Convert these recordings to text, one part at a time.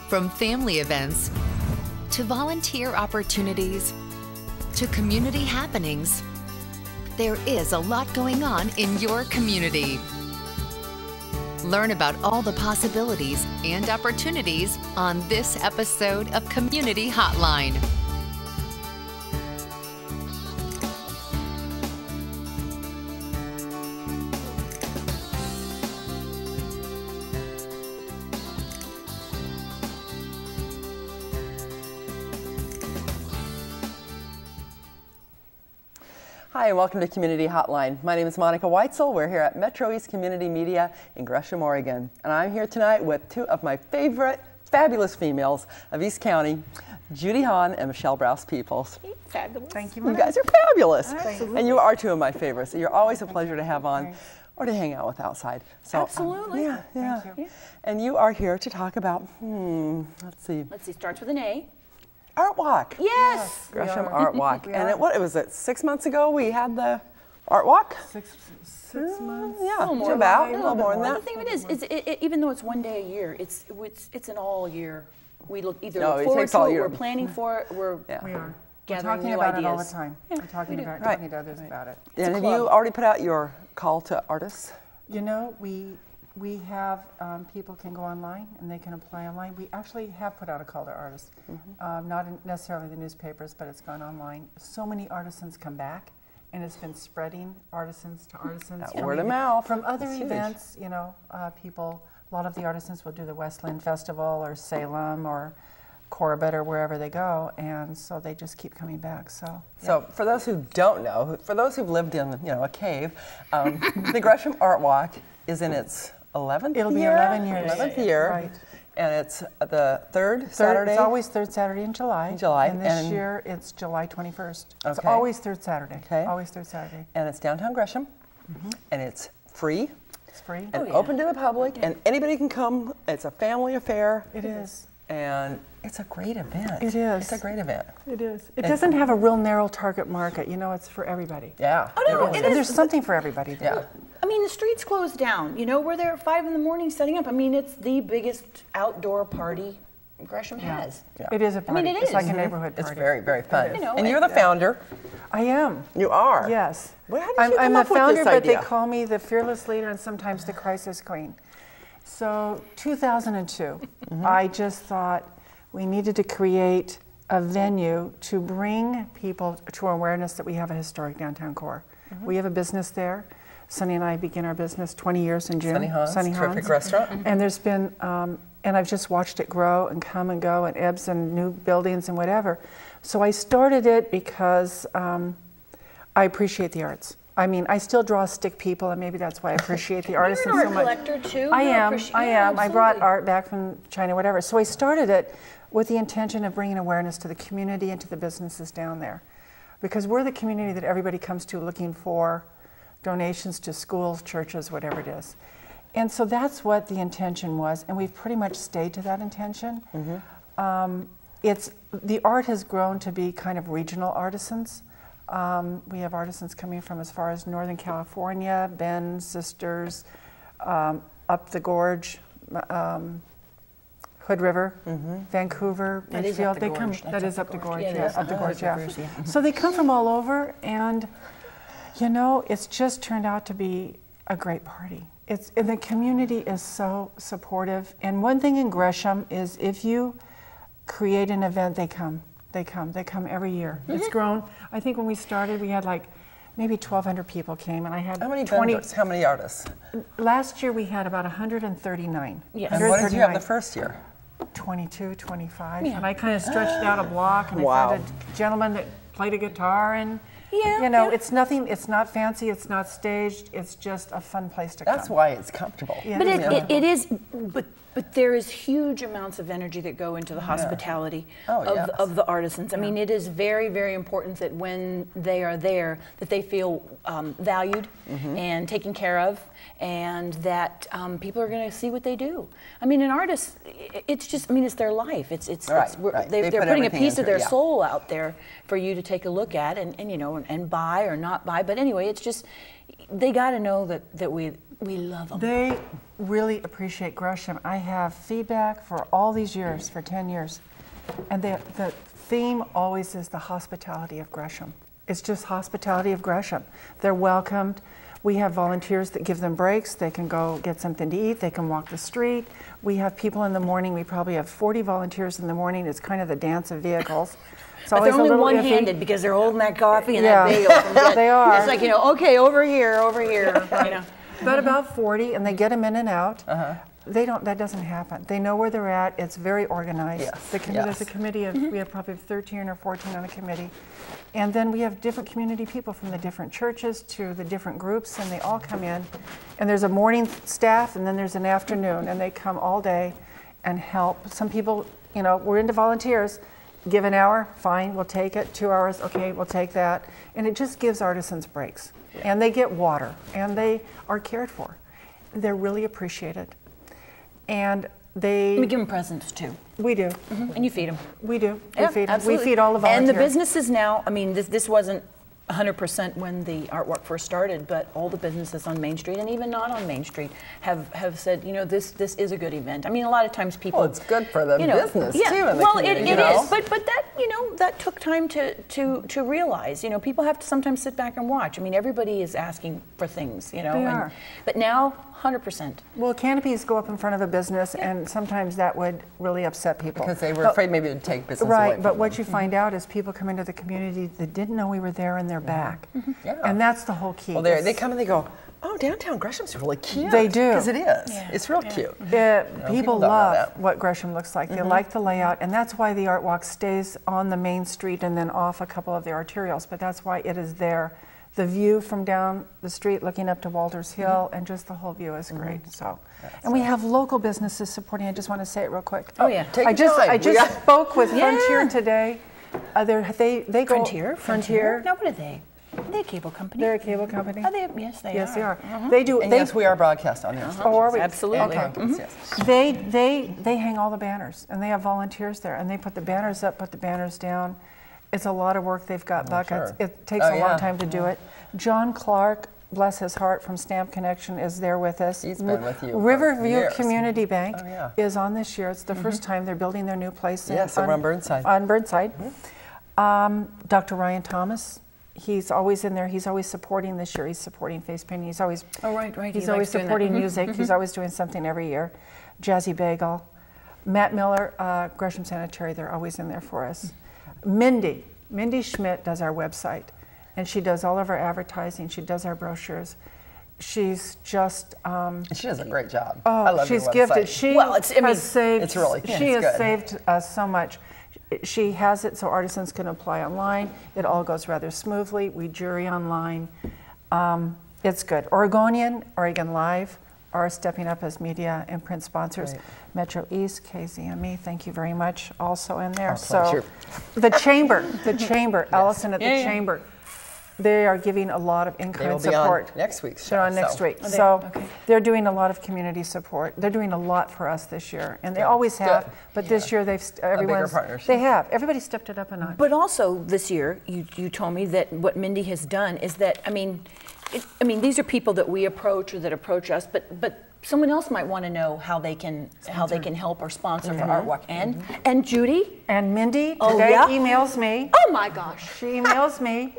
From family events to volunteer opportunities to community happenings, there is a lot going on in your community. Learn about all the possibilities and opportunities on this episode of Community Hotline. Hi, and welcome to Community Hotline. My name is Monica Weitzel. We're here at MetroEast Community Media in Gresham, Oregon. And I'm here tonight with two of my favorite, fabulous females of East County, Judy Hahn and Michelle Browse-Peoples. Fabulous. Thank you, You guys are fabulous. Absolutely. And you are two of my favorites. You're always a pleasure to have on or to hang out with outside. So, Absolutely. Yeah. Thank you. And you are here to talk about, let's see, Starts with an A. Art Walk. Yes. Gresham Art Walk. We And are. what was it, 6 months ago we had the Art Walk? Six months. Yeah, A little more. about, A a little more than The that. thing of it is, even though it's one day a year, it's an all year. We either No, look it forward takes all to it, year. we're planning for it, we're Yeah. We are. We're gathering talking new about ideas. it all the time. Yeah, We're talking about Right. talking to others about it. And have club. you already put out your call to artists? You know, we have people can go online and they can apply online. We actually have put out a call to artists, not in necessarily the newspapers, but it's gone online. So many artisans come back, and it's been spreading artisans to artisans. That from word of even- mouth. From other It's huge. events, you know, people. A lot of the artisans will do the Westland Festival or Salem or Corbett or wherever they go, and so they just keep coming back. So. So for those who don't know, for those who've lived in a cave, the Gresham Art Walk is in its 11th It'll be year? 11 years. 11th year. Right. And it's the third Saturday? It's always third Saturday in July. In July, And this and- year it's July 21st. It's Okay. always third Saturday. Okay. Always third Saturday. And it's downtown Gresham, and it's free It's free. and yeah. open to the public, and anybody can come. It's a family affair. It is. And it's a great event. It is. It's a great event. It is. It doesn't have a real narrow target market. You know, it's for everybody. Yeah. Oh, no, really it And is. there's something for everybody there. Yeah. I mean, the streets closed down. You know, we're there at 5 in the morning setting up. I mean, it's the biggest outdoor party Gresham has. Yeah. It is a party. it It's is. like a neighborhood It's party. very, very fun. You know, and you're the founder. I am. You are. Yes. Well, how did you I'm come the up with founder, this but they idea? call me the fearless leader and sometimes the crisis queen. So 2002, I just thought we needed to create a venue to bring people to awareness that we have a historic downtown core. We have a business there. Sonny and I began our business 20 years in June. Sonny Hahn's, terrific restaurant. And there's been, and I've just watched it grow and come and go and ebbs and new buildings and whatever. So I started it because I appreciate the arts. I mean, I still draw stick people, and maybe that's why I appreciate the artists You're an so art much. collector too. I You am. appreciate- I yeah, am. I brought absolutely. art back from China, whatever. So I started it with the intention of bringing awareness to the community and to the businesses down there, because we're the community that everybody comes to looking for donations to schools, churches, whatever it is. And so that's what the intention was, and we've pretty much stayed to that intention. The art has grown to be kind of regional artisans. We have artisans coming from as far as Northern California, Bend, Sisters, up the gorge, Hood River, Vancouver, That is up Richfield. the They come. gorge. That's That is up the gorge. Yeah, it Yeah, is. up the Oh, gorge. it's Yeah. rivers, yeah. So they come from all over, and you know, it's just turned out to be a great party. And the community is so supportive. And one thing in Gresham is if you create an event, they come. They come every year. It's grown. I think when we started, we had like maybe 1,200 people came, and I had How many 20. vendors? How many artists? Last year we had about 139. Yes. And what did you have the 139. first year? 22, 25. Yeah. And I kind of stretched out a block, and Wow. I found a gentleman that played a guitar, and Yeah, you know, yeah. it's nothing, it's not fancy, it's not staged, it's just a fun place to come. That's why it's comfortable. Yeah. But Yeah. it is, but there is huge amounts of energy that go into the hospitality Oh, of, yes. of the artisans. I mean, it is very, very important that when they are there, that they feel valued and taken care of, and that people are going to see what they do. I mean, an artist, it's just, I mean, it's their life. It's Right, right. They they're put putting a everything piece of into it, their yeah. soul out there for you to take a look at and you know, and buy or not buy. But anyway, it's just, they got to know that we love them. really appreciate Gresham. I have feedback for all these years, for 10 years. And the theme always is the hospitality of Gresham. It's just hospitality of Gresham. They're welcomed. We have volunteers that give them breaks. They can go get something to eat. They can walk the street. We have people in the morning. We probably have 40 volunteers in the morning. It's kind of the dance of vehicles. But they're only one-handed because they're holding that coffee and that bagel. They are. It's like, you know, okay, over here, you know. But about 40, and they get them in and out. That doesn't happen. They know where they're at. It's very organized. Yes. There's a committee of, we have probably 13 or 14 on a committee. And then we have different community people from the different churches to the different groups, and they all come in. And there's a morning staff, and then there's an afternoon, and they come all day and help. Some people, you know, we're into volunteers. Give an hour, fine, we'll take it. 2 hours, okay, we'll take that. And it just gives artisans breaks. Yeah. And they get water, and they are cared for. They're really appreciated. And we give them presents too. We do. And you feed them. We do. Yeah, we feed them. Absolutely. We feed all the volunteers. And the businesses now, I mean, this wasn't 100% when the artwork first started, but all the businesses on Main Street and even not on Main Street have said, you know, this is a good event. I mean, a lot of times people. Well, it's good for the business too. In the well, community, it is, but that, you know, that took time to realize. You know, people have to sometimes sit back and watch. I mean, everybody is asking for things, you know. They are. But now, 100%. Well, canopies go up in front of a business, and sometimes that would really upset people. Because they were afraid maybe to take business away Right, from but them. what you find out is people come into the community that didn't know we were there, and they're back. Yeah. And that's the whole key. Well, they come and they go, oh, downtown Gresham's really cute. They do. Because it is. Yeah. It's real cute. People don't know love that. what Gresham looks like. They like the layout, and that's why the Art Walk stays on the main street and then off a couple of the arterials, but that's why it is there. The view from down the street looking up to Walters Hill, and just the whole view is great. So, and we have local businesses supporting. I just want to say it real quick. Oh yeah. Take I your just time. spoke with Frontier today. They go Frontier? No, what are they? They're a cable company. They're a cable company. Oh, yes, they are. Yes, they are. They do. And yes, we are broadcast on there. Oh, are we? Absolutely. Okay. Yes. They hang all the banners, and they have volunteers there, and they put the banners up, put the banners down. It's a lot of work. They've got buckets. Sure. It takes a long time to do it. John Clark, bless his heart, from Stamp Connection is there with us. He's been with you for Riverview years. Community Bank is on this year. It's the first time they're building their new place. On Burnside. On Burnside. Dr. Ryan Thomas. He's always in there. He's always supporting this year. He's supporting face painting. He's always right. He's always supporting music. He's always doing something every year. Jazzy Bagel, Matt Miller, Gresham Sanitary. They're always in there for us. Mindy Schmidt does our website, and she does all of our advertising. She does our brochures. She's just she does a great job. Oh, I love she's your gifted. website. She has saved. It's really She has saved us so much. She has it so artisans can apply online. It all goes rather smoothly. We jury online. It's good. Oregonian, Oregon Live are stepping up as media and print sponsors. Right. MetroEast, KZME, thank you very much, also in there. Pleasure. So the chamber, Allison at the chamber, they are giving a lot of in-kind support. On next week's show. They're on next week. So they're doing a lot of community support. They're doing a lot for us this year, and they always have. But this year, everybody stepped it up a notch. But also this year, you told me that what Mindy has done is that, I mean, these are people that we approach or that approach us, but someone else might want to know how they can help or sponsor for artwork. And Judy and Mindy today emails me. Oh my gosh! She emails me.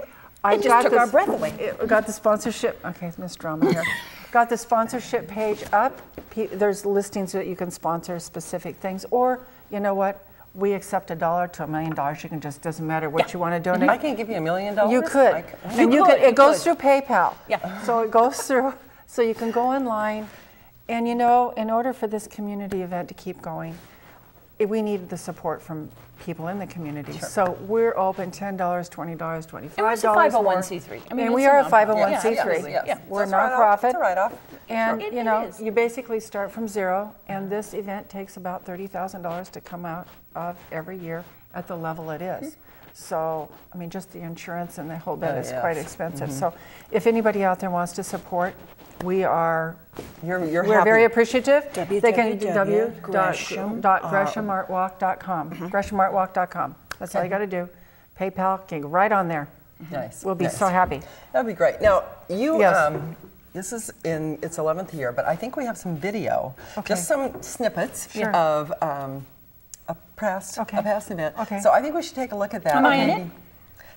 It just took our breath away. Got the sponsorship. Okay, Miss Drama here. Got the sponsorship page up. There's listings that you can sponsor specific things, or you know what? We accept $1 to $1 million. You can doesn't matter what you want to donate. I can give you $1 million. You could, It goes through PayPal. Yeah. So it goes through. So you can go online, and you know, in order for this community event to keep going, we need the support from people in the community. Sure. So we're open $10, $20, $25. And we're a 501c3. I mean, we are a 501c3. We're a nonprofit. It's a write-off. And you know, you basically start from zero, and this event takes about $30,000 to come out of every year at the level it is. So, I mean, just the insurance and the whole bit is quite expensive. So, if anybody out there wants to support, we are. We're very appreciative. They can www.greshamartwalk.com. Greshamartwalk.com. That's all you got to do. PayPal can go right on there. Nice. We'll be so happy. That'd be great. Now, you This is in its 11th year, but I think we have some video, just some snippets of a past event. Okay. So I think we should take a look at that. Am I in it?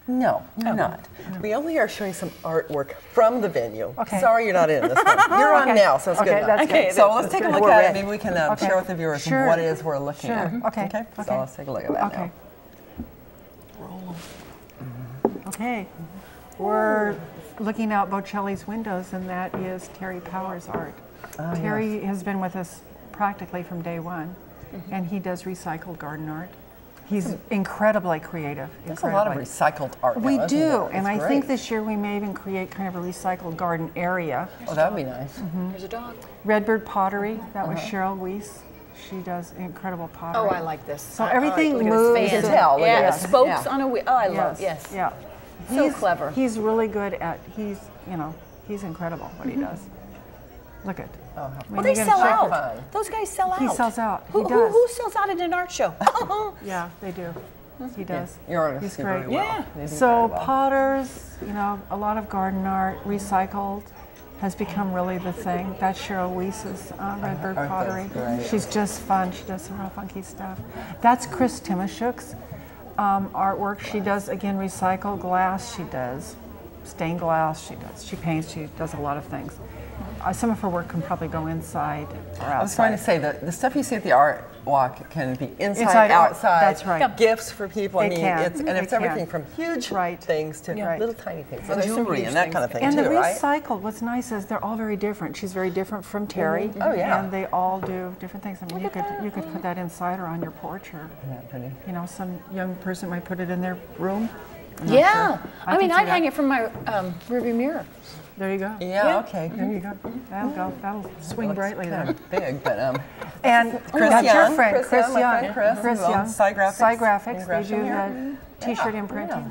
No, you're not. No. We only are showing some artwork from the venue. Okay. Sorry you're not in this one. You're on now, so it's good enough. That's good. So let's take a look at it. Maybe we can share with the viewers Sure. what it is we're looking at. Okay. So let's take a look at that now. Okay. We're looking out Bocelli's windows, and that is Terry Powers' art. Terry has been with us practically from day one, and he does recycled garden art. He's incredibly creative. There's a lot of recycled art now, We isn't do, there? and It's I great. think this year we may even create kind of a recycled garden area. Oh, that would be nice. There's a dog. Redbird pottery, that was Cheryl Weiss. She does incredible pottery. Oh, I like this. So everything look at his moves. fan. You can tell, look at Yeah, this. spokes Yeah. on a wheel. Oh, I love. Yes. Yeah. So clever. He's really good at. He's incredible what he does. Look at. Well, they sell out. Those guys sell out. He sells out. He Who does. who sells out at an art show? Yeah, they do. He does. Your artists He's do great. very well. Yeah. They do So very well. potters, a lot of garden art, recycled, has become really the thing. That's Cheryl Weiss's Redbird That's pottery. great. She's just fun. She does some real funky stuff. That's Chris Timashuk's artwork. She does, again, recycled glass. She does stained glass. She paints. She does a lot of things. Some of her work can probably go inside or outside. I was trying to say that the stuff you see at the art walk can be inside, outside. That's right. Gifts for people. It can. It's It everything can. from huge things to Yeah. little tiny things, There's some jewelry huge and that things. kind of thing And too, the right? recycled, what's nice is they're all very different. She's very different from Terry. Oh, yeah. And they all do different things. I mean, you could put that inside or on your porch, or Isn't that pretty? some young person might put it in their room. Yeah. sure. I mean, can see I'd hang that. it from my rearview mirror. There you go. Yeah, okay. There you go. That'll go. That'll swing brightly Kind there. of big, but And Chris that's your Young. friend, Chris Chris Young, my Young. friend Chris, Chris who Young. owns Psy Graphics Psy-Graphics. in They Gresham do here. the T-shirt imprinting.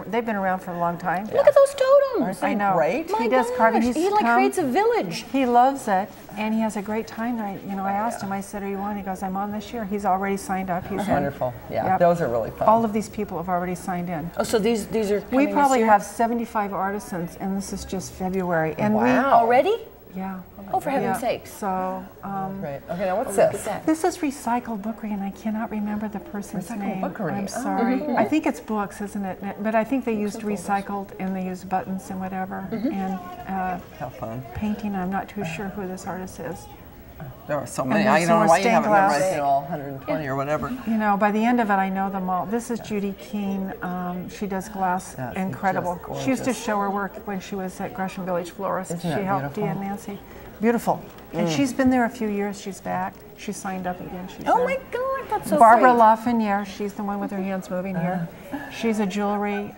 They've been around for a long time. Look at those totems. Aren't they I know. great? My He does carving. gosh, He's he like come- creates a village. He loves it, and he has a great time. I asked him. I said, "Are you on?" He goes, "I'm on this year." He's already signed up. He's in. Wonderful. Yeah, Yep. those are really fun. All of these people have already signed in. Oh, so these are We coming probably this year? have 75 artisans, and this is just February. And Wow. already. yeah. Oh, for heaven's Yeah. sakes. So Great. Okay, now what's Look at this? that. this is recycled bookery, and I cannot remember the person's Recycled name. bookery. I'm Oh. sorry. I think it's books, isn't it? But I think they used recycled, and they used buttons and whatever. And How fun. painting, I'm not too sure who this artist is. There are so many. there's I some don't know more why you stained haven't glass. memorized all 120 or whatever. By the end of it, I know them all. This is Judy Keene. She does glass, That's incredible. just She used to gorgeous. show her work when she was at Gresham Village Florist. Isn't She that helped Dee beautiful? and Nancy. Beautiful. And she's been there a few years. She's back. She signed up again. She's Oh there. my God, that's so Barbara sweet. Lafreniere, she's the one with her hands moving here. She's a jewelry.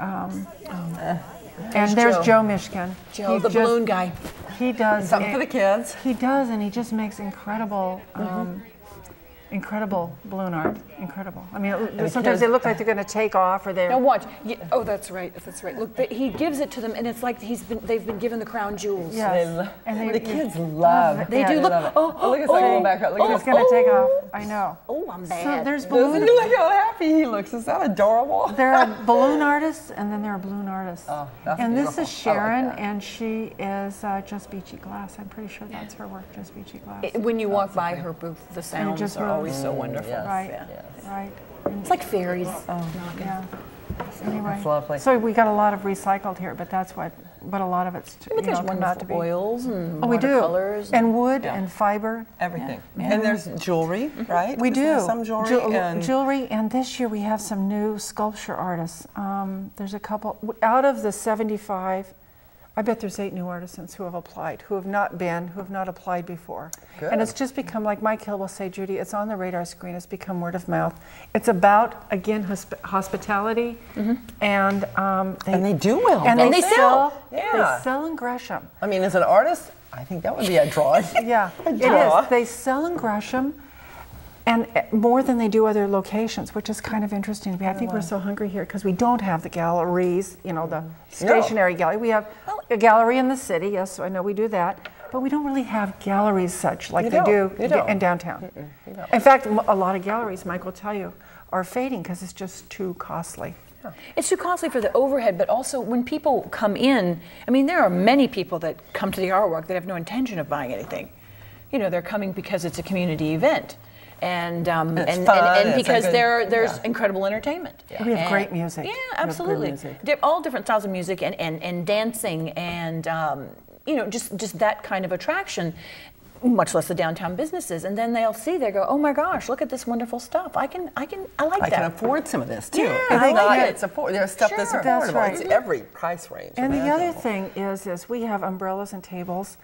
And there's Joe Mishkin. Joe, He's the just- balloon guy. He does. Something for the kids. He does, and he just makes incredible, incredible balloon art. Incredible. I mean, sometimes kids- they look like they're going to take off, or Now they're. watch. Oh, that's right. That's right. Look, he gives it to them, and it's like they've been given the crown jewels. Yes. The kids love it. They do. They look. love it. Oh, look at that going back up. Look at He's this. going to take off. I know. Oh, I'm So bad. there's Doesn't balloon. he look how happy he looks? Is that adorable? There are balloon artists, and then there are balloon artists. Oh, that's and beautiful. this is I like Sharon, that. and she is Just Beachy Glass. I'm pretty sure that's her work, Just Beachy Glass. When you walk by her booth, the sounds just are moves. always so wonderful. yes. Right. Yes. Right. It's like fairies. Yeah. Anyway, That's lovely. so we got a lot of recycled here, but that's what a lot of it's But there's turned out to be. wonderful oils and Oh, we do. watercolors. And wood Yeah. and fiber. Everything. And there's jewelry, right? We Is do. there some jewelry. and Jewelry, and this year we have some new sculpture artists. There's a couple, out of the 75, I bet there's 8 new artisans who have applied, who have not applied before. Good. And it's just become, like Mike Hill will say, Judy, it's on the radar screen, it's become word of mouth. It's about, again, hospitality, and they do well. And don't they sell. Yeah. They sell in Gresham. I mean, as an artist, I think that would be a drawing. Yeah, it draw. is. They sell in Gresham, and more than they do other locations, which is kind of interesting to me. I think we're so hungry here because we don't have the galleries, the stationary gallery. We have a gallery in the city, yes, I know we do that, but we don't really have galleries such like You they don't. do You don't. in downtown. You don't. In fact, a lot of galleries, Mike will tell you, are fading because it's just too costly. It's too costly for the overhead, but also when people come in, I mean, there are many people that come to the art walk that have no intention of buying anything. You know, they're coming because it's a community event. And because there's incredible entertainment. Yeah. We have great music. Yeah, absolutely. All different styles of music and dancing and you know, just that kind of attraction, much less the downtown businesses. And then they'll see, they go, oh my gosh, look at this wonderful stuff. I like that. I can afford some of this too. Yeah, I like it. There's stuff that's affordable. That's right. It's every price range. And the other thing is we have umbrellas and tables.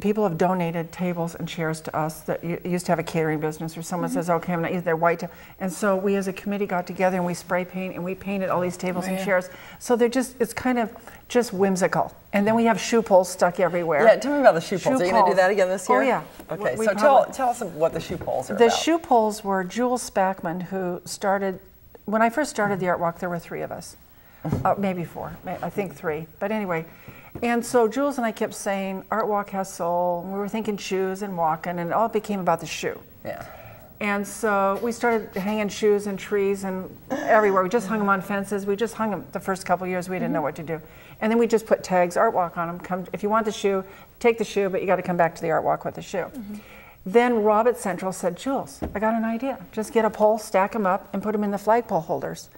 People have donated tables and chairs to us that used to have a catering business, or someone says, okay, I'm not using their white. And so we as a committee got together and we spray paint and we painted all these tables and chairs. So they're it's kind of just whimsical. And then we have shoe poles stuck everywhere. Yeah, tell me about the shoe poles. Are you going to do that again this year? Oh, yeah. Okay, so tell us what the shoe poles are about. The shoe poles were Jules Spackman, who started, when I first started the Art Walk, there were 3 of us. Maybe 4, I think 3. But anyway, and so Jules and I kept saying, Art Walk has soul. And we were thinking shoes and walking, and it all became about the shoe. Yeah. And so we started hanging shoes in trees and everywhere. We just hung them on fences. We just hung them the first couple of years. We didn't know what to do. And then we just put tags, Art Walk on them. Come, if you want the shoe, take the shoe, but you got to come back to the Art Walk with the shoe. Then Rob at Central said, Jules, I got an idea. Just get a pole, stack them up, and put them in the flagpole holders.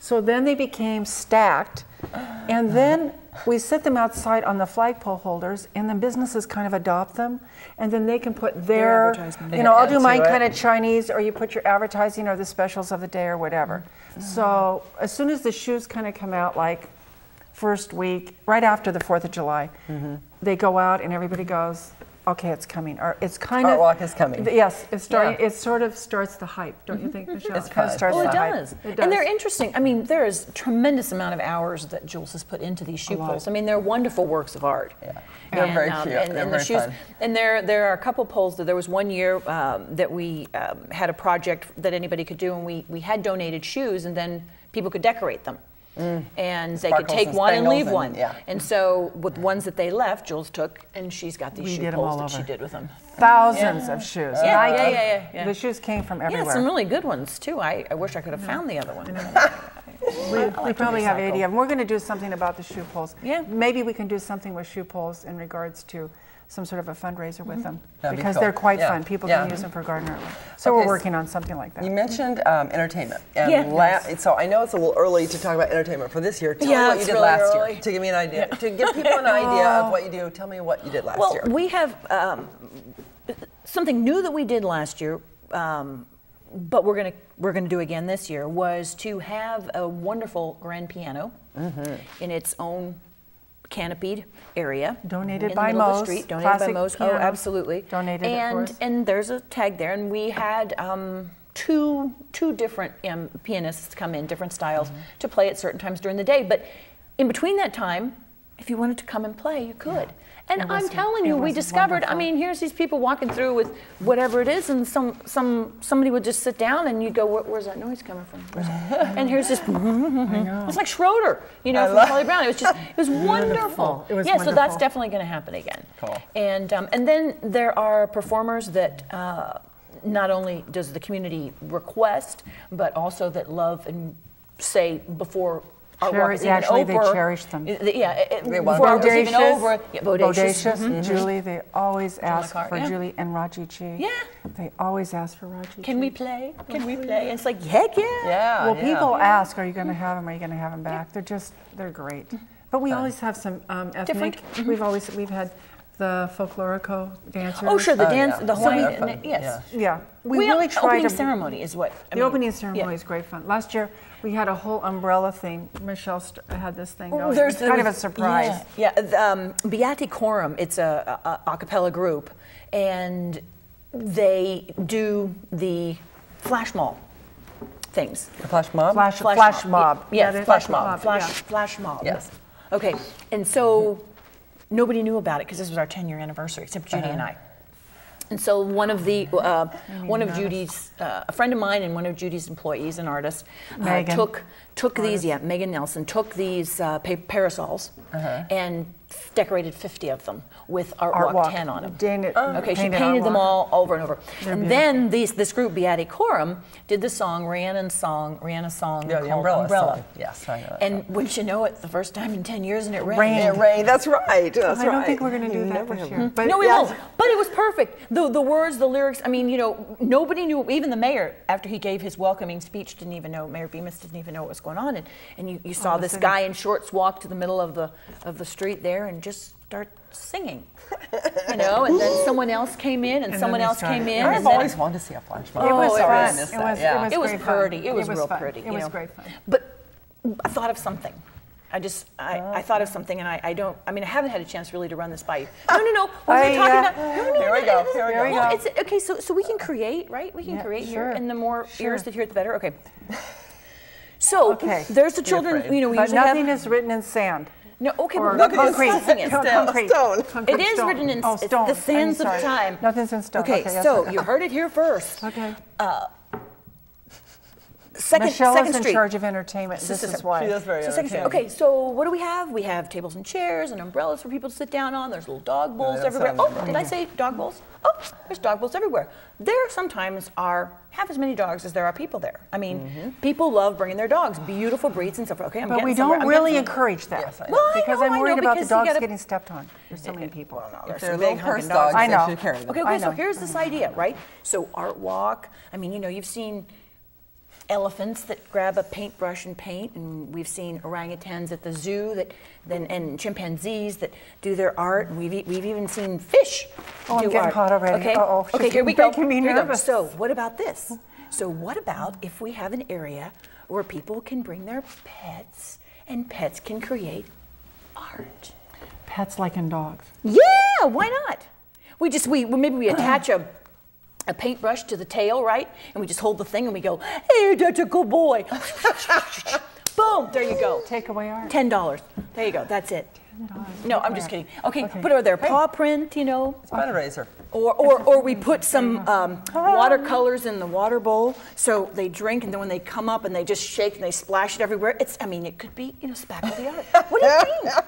So then they became stacked, and then we set them outside on the flagpole holders, and then businesses kind of adopt them, and then they can put their you know, I'll do mine kind of Chinese, or you put your advertising or the specials of the day or whatever. So as soon as the shoes kind of come out, like first week, right after the 4th of July, they go out and everybody goes, okay, it's coming. Or it's kind of Art Walk is coming. Yes, it's starting. It sort of starts the hype, don't you think, Michelle? It's kind of starts well, the it hype. does. It does. And they're interesting. I mean, there is a tremendous amount of hours that Jules has put into these shoe poles. I mean, they're wonderful works of art. Yeah, they're very cute. And they're the very shoes. fun. And there are a couple poles. There was one year that we had a project that anybody could do, and we had donated shoes, and then people could decorate them. And they could take one and leave one. And so with ones that they left, Jules took, and she's got these shoe poles that she did with them. Thousands of shoes. Yeah. The shoes came from everywhere. Yeah, some really good ones too. I wish I could have found the other one. We probably have 80 of them. We're going to do something about the shoe poles. Yeah. Maybe we can do something with shoe poles in regards to some sort of a fundraiser with them, because cool. they're quite fun. People can use them for garden art. So we're working on something like that. You mentioned entertainment. And so I know it's a little early to talk about entertainment for this year. Tell me what you did last year. To give me an idea. To give people an idea of what you do, tell me what you did last year. Well, we have something new that we did last year, but we're gonna do again this year, was to have a wonderful grand piano in its own canopied area. Donated by Moe's. Donated by Moe's. Oh, absolutely. Donated it for us. And there's a tag there, and we had two different pianists come in, different styles, to play at certain times during the day. But in between that time, if you wanted to come and play, you could. And I'm telling you, we discovered, wonderful. I mean, here's these people walking through with whatever it is, and somebody would just sit down, and you'd go, where's that noise coming from? And here's this, it's like Schroeder, you know, from Charlie Brown. It was wonderful. It was wonderful. So that's definitely going to happen again. Cool. And then there are performers that not only does the community request, but also that love and say before Art Walk is even over. They cherish them. Before Art was even over. Bodacious. Julie, they always ask for Julie and Raji Chi. Yeah. They always ask for Raji Chi. Can we play? Can we play? And it's like, heck yeah. Well, people ask, are you going to have them? Are you going to have them back? They're great. But we always have some ethnic. We've had the folklorico dancers. Oh, sure, the dance, the Hawaiian. Yes. Yeah. We really try opening ceremony is what. The opening ceremony is great fun. Last year we had a whole umbrella thing. Michelle had this thing going. It was kind of a surprise. Beati Corum, it's a cappella group, and they do the flash mob things. The flash mob? Flash mob. Yes, flash mob. Flash mob. Yes. Okay, and so nobody knew about it because this was our 10-year anniversary, except Judy and I. And so one of Judy's, a friend of mine and one of Judy's employees, an artist, took these, Megan Nelson, took these parasols and decorated 50 of them with Artwalk 10 on them. Okay, she painted them all over and over. And then this group, Beati Corum, did the song, Rihanna's song called the Umbrella. Song. Yes, I know that. And wouldn't you know it, the first time in 10 years, and it rained. It rained, that's right. That's I don't think we're going to do that this year. But no, we won't. But it was perfect. The words, the lyrics, I mean, you know, nobody knew, even the mayor, after he gave his welcoming speech, didn't even know, Mayor Bemis didn't even know what was going on. And you saw this guy in shorts walk to the middle of the street there and just start singing, you know, and then someone else came in, and someone else came in. I've always wanted to see a flash mob. It was fun. It was pretty. It was real pretty. It was great fun. But I thought of something. I thought of something, and I haven't had a chance really to run this by you. No. What are we talking about? No. Here we go. Well, it's, okay, so we can create, right? We can create here, and the more ears that hear it, the better. Okay. So there's the children. You know, we but usually nothing is written in sand. No, okay, or we're concrete. Stone. It is written in stone. The sands of time. Nothing's in stone. Okay, so you heard it here first. Okay. Second is in Street. charge of entertainment. This is why. She does very entertaining. Okay, so what do we have? We have tables and chairs and umbrellas for people to sit down on. There's little dog bowls everywhere. Oh, did I say dog bowls? Oh, there's dog bowls everywhere. There sometimes are half as many dogs as there are people there. I mean, people love bringing their dogs, beautiful breeds and stuff. Okay, but we don't really encourage that. Yes, because I'm worried about the dogs getting stepped on. There's so many people. If they're little purse dogs, I know. they should carry them. Okay, so here's this idea, right? So art walk. I mean, you know, you've seen elephants that grab a paintbrush and paint, and we've seen orangutans at the zoo and chimpanzees that do their art, and we've even seen fish do I'm getting art. hot already. Okay, here we go. Making me nervous. So what about this? So what about if we have an area where people can bring their pets, and pets can create art? Pets like in dogs. Yeah, why not? Maybe we attach a paintbrush to the tail, right? And we just hold the thing and we go, hey, that's a good boy. Boom, there you go. Take away art. $10. There you go, that's it. $10. No, I'm just kidding. Okay, put it there, paw print, you know. It's fundraiser. Or we put some watercolors in the water bowl so they drink, and then when they come up and they just shake and they splash it everywhere. It could be, you know, spackle the art. What do you think?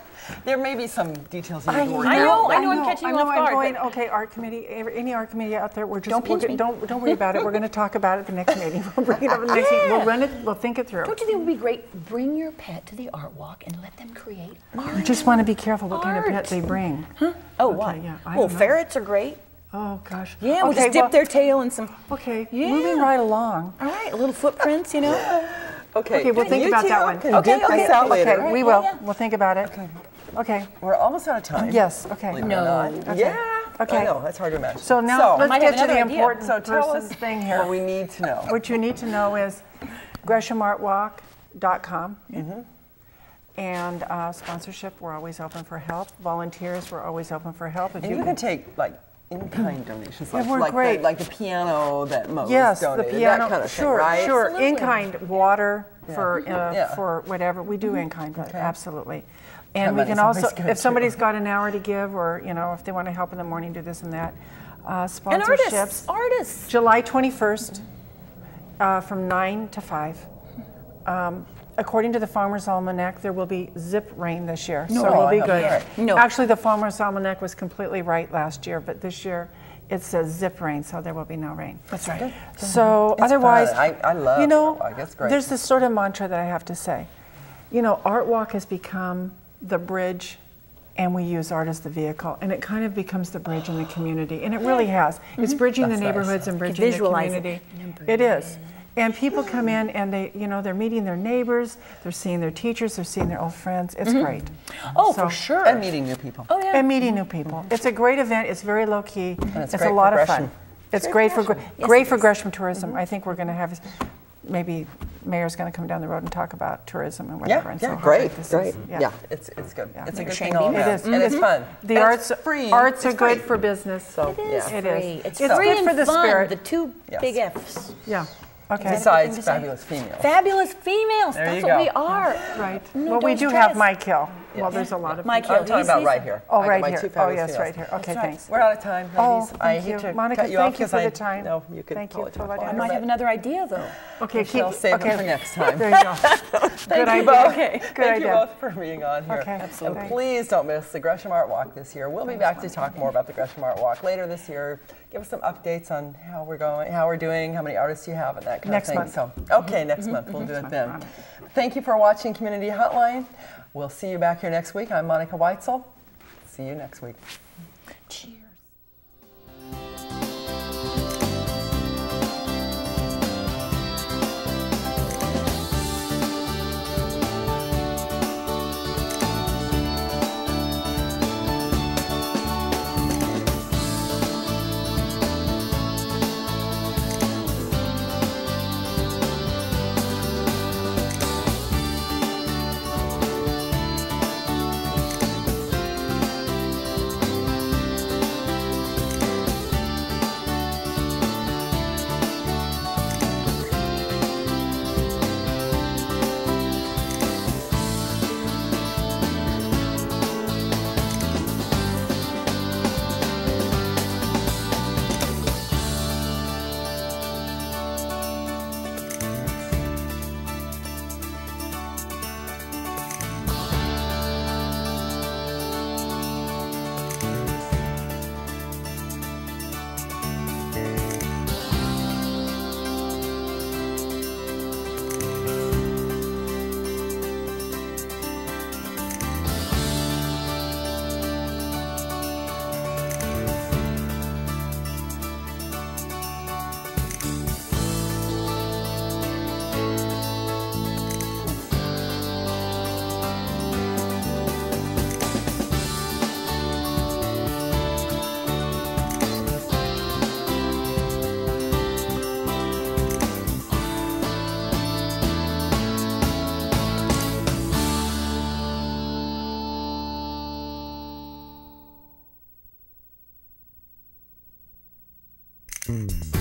There may be some details you need to work I out. know, I'm catching you off guard. I'm going, okay, art committee, any art committee out there, don't worry about it. We're going to talk about it at the next meeting. We'll bring it up at the next meeting. We'll run it, we'll think it through. Don't you think it would be great? Bring your pet to the art walk and let them create art. You just want to be careful what kind of pet they bring. Huh? Oh, why? Yeah, well, ferrets are great. Oh, gosh. Yeah, we'll just dip their tail in some. Okay, moving right along. All right, little footprints, you know. Okay, we'll think about that one. Okay, we will. We'll think about it. Okay. We're almost out of time. Yes, okay. No. Okay. Yeah. Okay. I know, that's hard to imagine. So now let's get to the important tell us thing here. what we need to know. What you need to know is GreshamArtWalk.com. And sponsorship, we're always open for help. Volunteers, we're always open for help. And you can take like in-kind donations, like, we're great. Like the piano that Mo donated, the piano, that kind of thing, right? Sure, in-kind water for whatever. We do in-kind, absolutely. And we can also, if somebody's got an hour to give, or you know, if they want to help in the morning, do this and that. Sponsorships. And artists. July 21st, from 9 to 5. According to the Farmer's Almanac, there will be zip rain this year, so we'll be good. No. Actually, the Farmer's Almanac was completely right last year, but this year it says zip rain, so there will be no rain. That's right. So it's otherwise, fun. I love you know, it's great. There's this sort of mantra that I have to say. You know, Art Walk has become the bridge, and we use art as the vehicle, and it kind of becomes the bridge in the community, and it really has. It's bridging the neighborhoods and bridging the community. It is. And people come in and they're meeting their neighbors, they're seeing their teachers, they're seeing their old friends. It's great. Oh, for sure. And meeting new people. Oh, yeah. And meeting new people. It's a great event. It's very low key. It's a lot of fun. Gresham. It's great for Gresham tourism. I think we're going to have, maybe Mayor's going to come down the road and talk about tourism and whatever. Yeah, and so great. It's good. Yeah. It's good. Yeah. It's a good thing all around. It is. And it's fun. The arts are good for business. So It is free. It is. It's It's free good and for the fun. spirit. The two big F's. Yeah. Okay. Besides fabulous females. Fabulous females. There That's you what go. we are. Right. No, Well, we don't do stress. have Mike Hill. Well, there's a lot of Mike people. Hill. I'm talking about right here. Oh, I got right my here. two Oh, fabulous yes, females. right here. Okay, thanks. We're out of time, Oh, ladies. I thank hate you. to Monica, cut you thank off you for because the time. No, you could Thank pull you it for too letting far. I us- might have another idea, though. Okay, I'll save it for next time. There you go. Thank you idea. both. Okay. Good Thank idea. you both for being on here. Okay, And absolutely. please don't miss the Gresham Art Walk this year. We'll be back to talk more about the Gresham Art Walk later this year. Give us some updates on how we're going, how we're doing, how many artists you have, and that kind Next of thing. month. So, okay, next month we'll do it then. Thank you for watching Community Hotline. We'll see you back here next week. I'm Monica Weitzel. See you next week. Cheers. Mm.